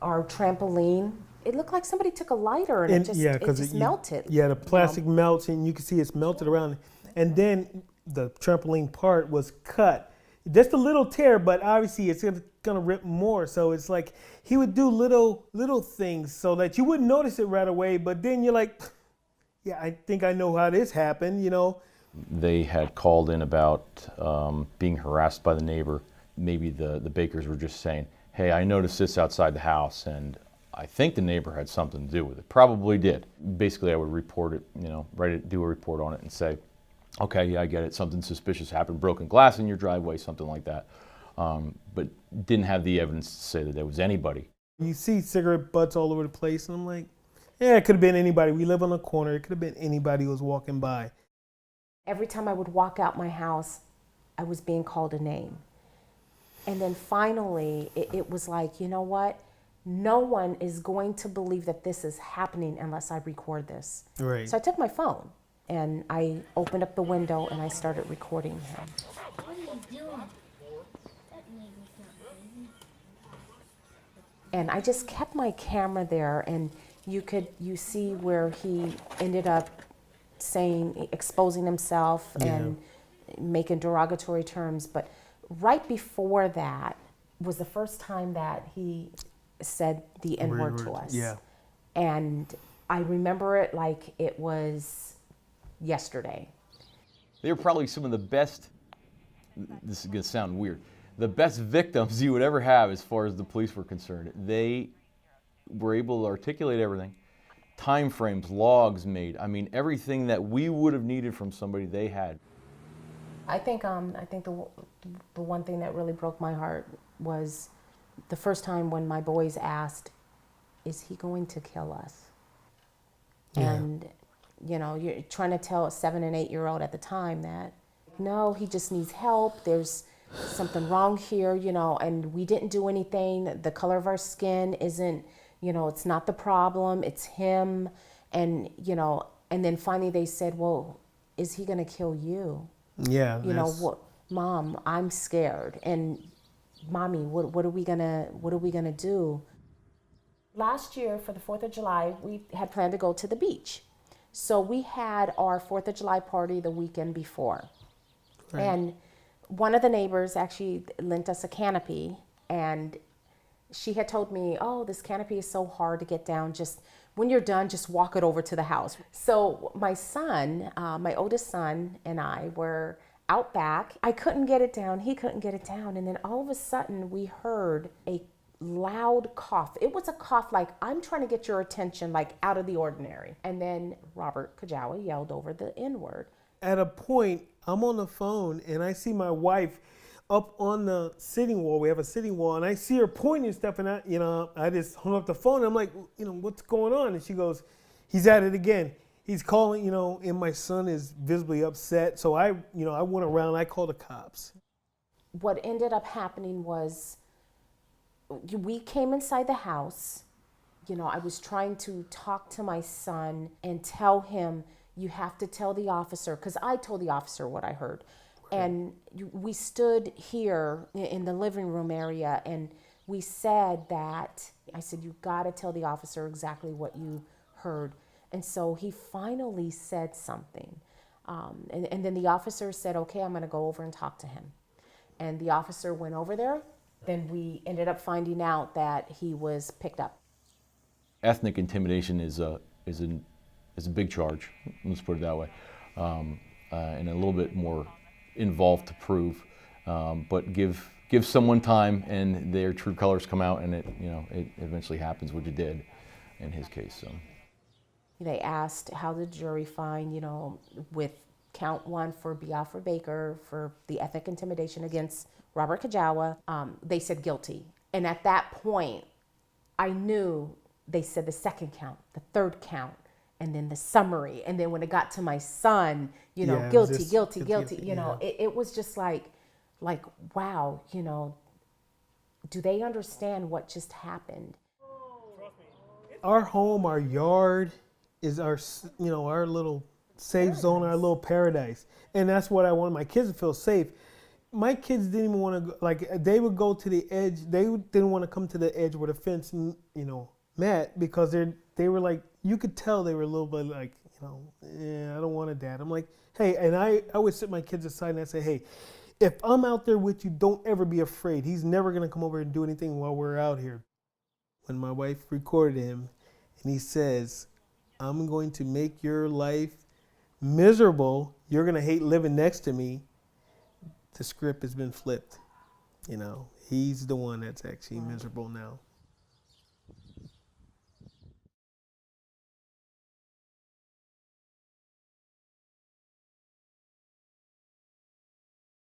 our trampoline. It looked like somebody took a lighter and it just melted. Yeah, the plastic melts and you can see it's melted around. And then the trampoline part was cut. Just a little tear, but obviously it's gonna rip more. So it's like he would do little things so that you wouldn't notice it right away. But then you're like, yeah, I think I know how this happened, They had called in about being harassed by the neighbor. Maybe the Bakers were just saying, hey, I noticed this outside the house, and I think the neighbor had something to do with it. Probably did. Basically, I would report it, do a report on it and say, okay, yeah, I get it. Something suspicious happened, broken glass in your driveway, something like that. But didn't have the evidence to say that there was anybody. You see cigarette butts all over the place, and I'm like, yeah, it could have been anybody. We live on a corner. It could have been anybody who was walking by. Every time I would walk out my house, I was being called a name. And then finally, it was like, you know what? No one is going to believe that this is happening unless I record this. Right. So I took my phone and I opened up the window and I started recording him. What are you doing? That made me feel crazy. And I just kept my camera there, and you see where he ended up exposing himself and making derogatory terms. But right before that was the first time that he said the N-word to us. Yeah. And I remember it like it was yesterday. They were probably some of the best, this is going to sound weird, the best victims you would ever have as far as the police were concerned. They were able to articulate everything. Time frames, logs made. I mean, everything that we would have needed from somebody they had. I think the one thing that really broke my heart was the first time when my boys asked, is he going to kill us? Yeah. And, you're trying to tell a 7 and 8-year-old at the time that, no, he just needs help. There's something wrong here, and we didn't do anything. The color of our skin isn't, it's not the problem, it's him. And, and then finally they said, well, is he going to kill you? Yeah. What, Mom, I'm scared. And Mommy, what are we gonna do? Last year for the 4th of July, we had planned to go to the beach. So we had our 4th of July party the weekend before. Right. And one of the neighbors actually lent us a canopy, and she had told me, oh, this canopy is so hard to get down. Just when you're done, just walk it over to the house. So my son, my oldest son, and I were out back. I couldn't get it down. He couldn't get it down. And then all of a sudden we heard a loud cough. It was a cough like, I'm trying to get your attention, like out of the ordinary. And then Robert Kajawa yelled over the N-word. At a point, I'm on the phone and I see my wife up on the sitting wall. We have a sitting wall, and I see her pointing stuff, and I just hung up the phone. And I'm like, what's going on? And she goes, he's at it again. He's calling, and my son is visibly upset. So I went around, I called the cops. What ended up happening was we came inside the house. I was trying to talk to my son and tell him, you have to tell the officer, because I told the officer what I heard. And we stood here in the living room area, and we said that, I said, you got to tell the officer exactly what you heard. And so he finally said something. And then the officer said, okay, I'm going to go over and talk to him. And the officer went over there. Then we ended up finding out that he was picked up. Ethnic intimidation is a big charge, let's put it that way, and a little bit more involved to prove, but give someone time and their true colors come out, and it eventually happens, which it did in his case. So they asked how the jury find, with count 1 for Biafra Baker for the ethnic intimidation against Robert Kajawa. They said guilty, and at that point I knew they said the second count, the third count, and then the summary. And then when it got to my son, guilty. It was just like, wow, do they understand what just happened? Our home, our yard is our little safe zone, our little paradise. And that's what I want my kids to feel safe. my kids didn't even want to go, like they would go to the edge. Didn't want to come to the edge where the fence, met, because they were like, you could tell they were a little bit like, yeah, I don't want it, Dad. I'm like, hey, and I would sit my kids aside and I say, hey, if I'm out there with you, don't ever be afraid. He's never gonna come over and do anything while we're out here. When my wife recorded him, and he says, I'm going to make your life miserable. You're gonna hate living next to me. The script has been flipped. He's the one that's actually miserable now.